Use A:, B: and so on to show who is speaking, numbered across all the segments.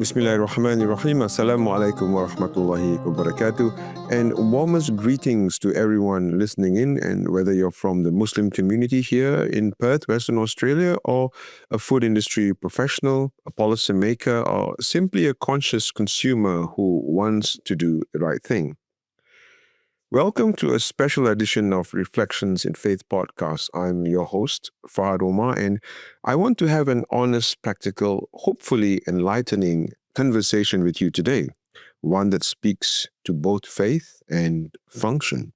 A: Bismillahirrahmanirrahim. Assalamu alaikum wa rahmatullahi wa barakatuh. And warmest greetings to everyone listening in, and whether you're from the Muslim community here in Perth, Western Australia, or a food industry professional, a policymaker, or simply a conscious consumer who wants to do the right thing. Welcome to a special edition of Reflections in Faith podcast. I'm your host, Farhad Omar, and I want to have an honest, practical, hopefully enlightening conversation with you today, one that speaks to both faith and function.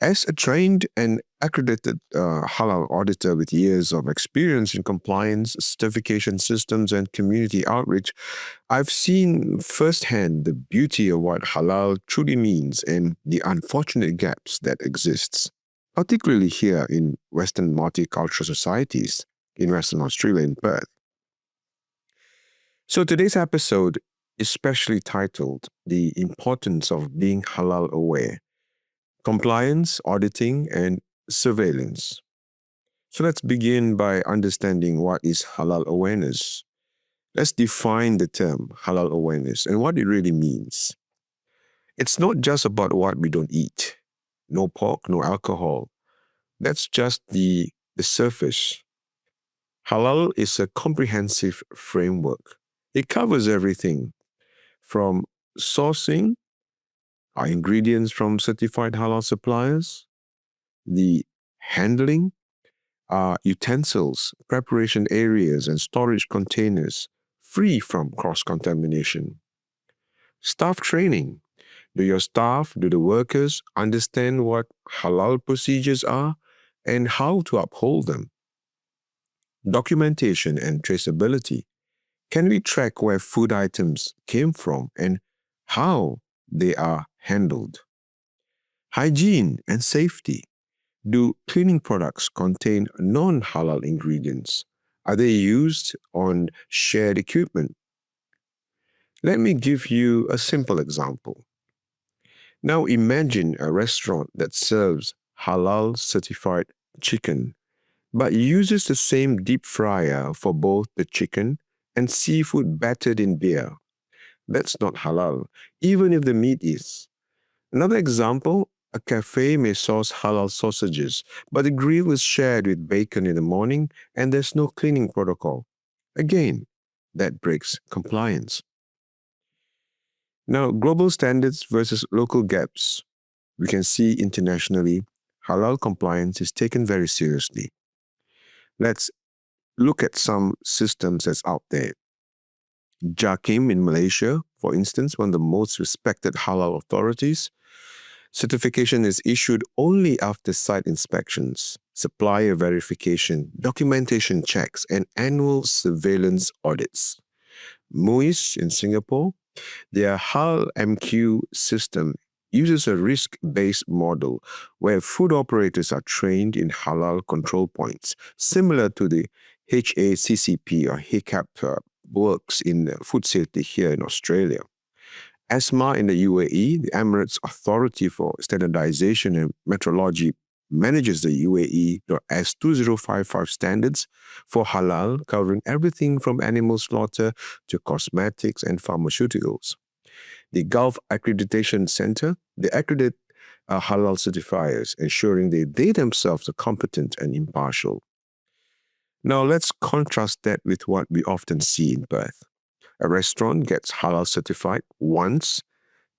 A: As a trained and accredited Halal auditor with years of experience in compliance, certification systems, and community outreach, I've seen firsthand the beauty of what halal truly means and the unfortunate gaps that exists, particularly here in Western multicultural societies in Western Australia and Perth. So today's episode is specially titled The Importance of Being Halal Aware: Compliance, Auditing, and Surveillance. So let's begin by understanding what is halal awareness. Let's define the term halal awareness and what it really means. It's not just about what we don't eat. No pork, no alcohol. That's just the surface. Halal is a comprehensive framework. It covers everything from sourcing our ingredients from certified halal suppliers, the handling, utensils, preparation areas, and storage containers free from cross-contamination. Staff training. Do the workers understand what halal procedures are and how to uphold them? Documentation and traceability. Can we track where food items came from and how they are handled? Hygiene and safety. Do cleaning products contain non-halal ingredients? Are they used on shared equipment? Let me give you a simple example. Now imagine a restaurant that serves halal certified chicken, but uses the same deep fryer for both the chicken and seafood battered in beer. That's not halal, even if the meat is. Another example, a cafe may source halal sausages, but the grill is shared with bacon in the morning and there's no cleaning protocol. Again, that breaks compliance. Now, global standards versus local gaps. We can see internationally, halal compliance is taken very seriously. Let's look at some systems that's out there. JAKIM in Malaysia, for instance, one of the most respected halal authorities. Certification is issued only after site inspections, supplier verification, documentation checks, and annual surveillance audits. MUIS in Singapore, their Halal MQ system uses a risk-based model where food operators are trained in halal control points, similar to the HACCP or HACCP works in food safety here in Australia. ESMA in the UAE, the Emirates Authority for Standardization and Metrology, manages the UAE.S 2055 standards for halal, covering everything from animal slaughter to cosmetics and pharmaceuticals. The Gulf Accreditation Center, they accredit halal certifiers, ensuring they themselves are competent and impartial. Now let's contrast that with what we often see in Perth. A restaurant gets halal certified once,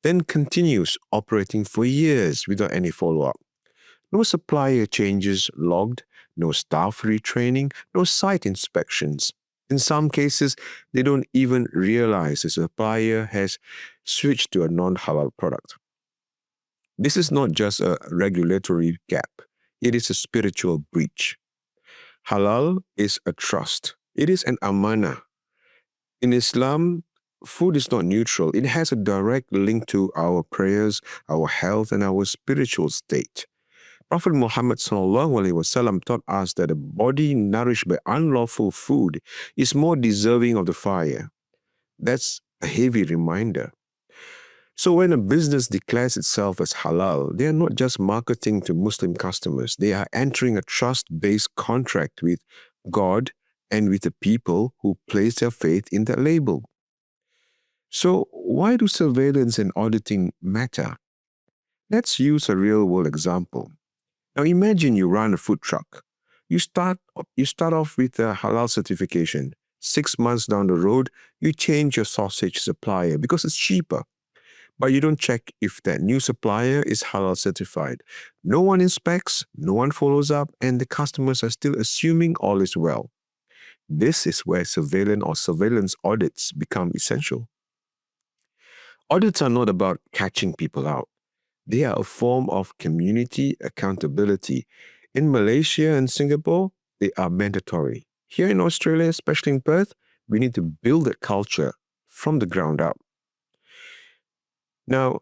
A: then continues operating for years without any follow-up. No supplier changes logged, no staff retraining, no site inspections. In some cases, they don't even realize the supplier has switched to a non-halal product. This is not just a regulatory gap. It is a spiritual breach. Halal is a trust. It is an amanah. In Islam, food is not neutral. It has a direct link to our prayers, our health, and our spiritual state. Prophet Muhammad ﷺ taught us that a body nourished by unlawful food is more deserving of the fire. That's a heavy reminder. So when a business declares itself as halal, they are not just marketing to Muslim customers. They are entering a trust-based contract with God and with the people who place their faith in that label. So why do surveillance and auditing matter? Let's use a real-world example. Now imagine you run a food truck. You start off with a halal certification. 6 months down the road, you change your sausage supplier because it's cheaper. But you don't check if that new supplier is halal certified. No one inspects, no one follows up, and the customers are still assuming all is well. This is where surveillance audits become essential. Audits are not about catching people out. They are a form of community accountability. In Malaysia and Singapore, they are mandatory. Here in Australia, especially in Perth, we need to build that culture from the ground up. Now,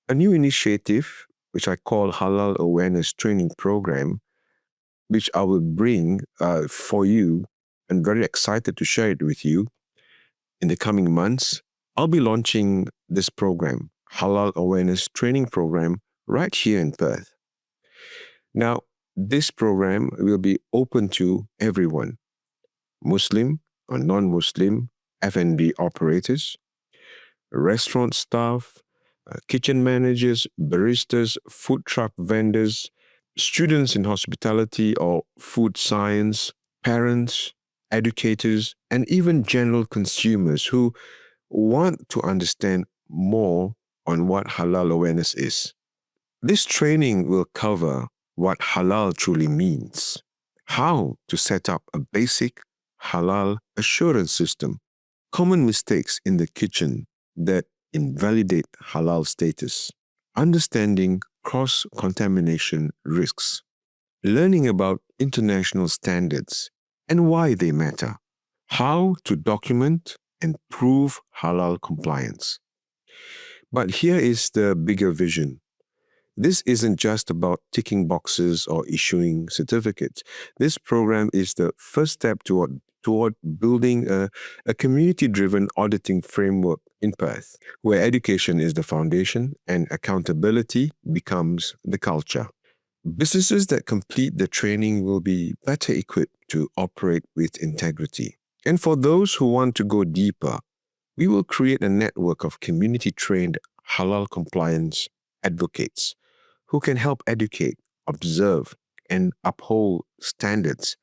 A: a new initiative, which I call Halal Awareness Training Program, which I will bring for you, and very excited to share it with you in the coming months. I'll be launching this program, Halal Awareness Training Program, right here in Perth. Now, this program will be open to everyone, Muslim or non-Muslim, F&B operators, restaurant staff, kitchen managers, baristas, food truck vendors, students in hospitality or food science, parents, educators, and even general consumers who want to understand more on what halal awareness is. This training will cover what halal truly means, how to set up a basic halal assurance system, common mistakes in the kitchen that invalidate halal status, understanding cross-contamination risks, learning about international standards and why they matter, how to document and prove halal compliance. But here is the bigger vision. This isn't just about ticking boxes or issuing certificates. This program is the first step toward building a community-driven auditing framework in Perth, where education is the foundation and accountability becomes the culture. Businesses that complete the training will be better equipped to operate with integrity. And for those who want to go deeper, we will create a network of community-trained halal compliance advocates who can help educate, observe, and uphold standards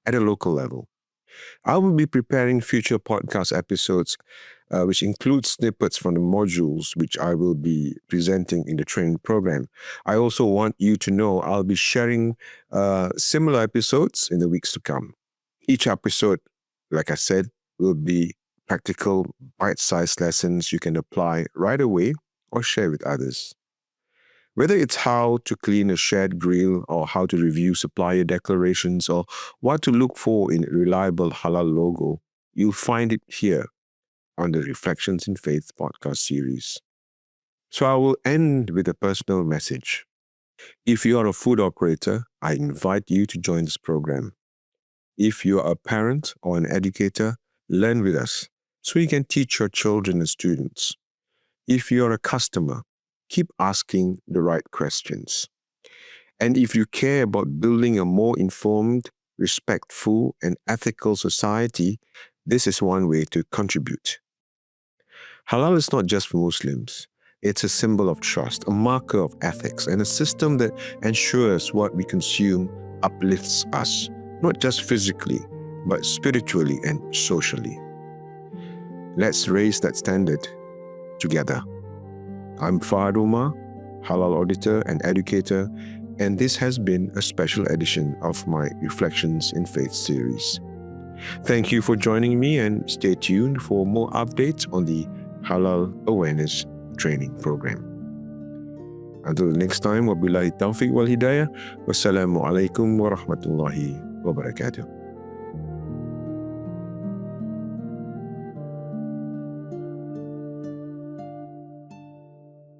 A: at a local level. I will be preparing future podcast episodes, which include snippets from the modules which I will be presenting in the training program. I also want you to know I'll be sharing similar episodes in the weeks to come. Each episode, like I said, will be practical, bite-sized lessons you can apply right away or share with others. Whether it's how to clean a shared grill or how to review supplier declarations or what to look for in a reliable halal logo, you'll find it here on the Reflections in Faith podcast series. So I will end with a personal message. If you are a food operator, I invite you to join this program. If you are a parent or an educator, learn with us so you can teach your children and students. If you are a customer, keep asking the right questions. And if you care about building a more informed, respectful, and ethical society, this is one way to contribute. Halal is not just for Muslims. It's a symbol of trust, a marker of ethics, and a system that ensures what we consume uplifts us, not just physically, but spiritually and socially. Let's raise that standard together. I'm Farhad Omar, Halal Auditor and Educator, and this has been a special edition of my Reflections in Faith series. Thank you for joining me, and stay tuned for more updates on the Halal Awareness Training Program. Until next time, wabillahi tawfiq wal hidayah. Wassalamu alaikum wa rahmatullahi wa barakatuh.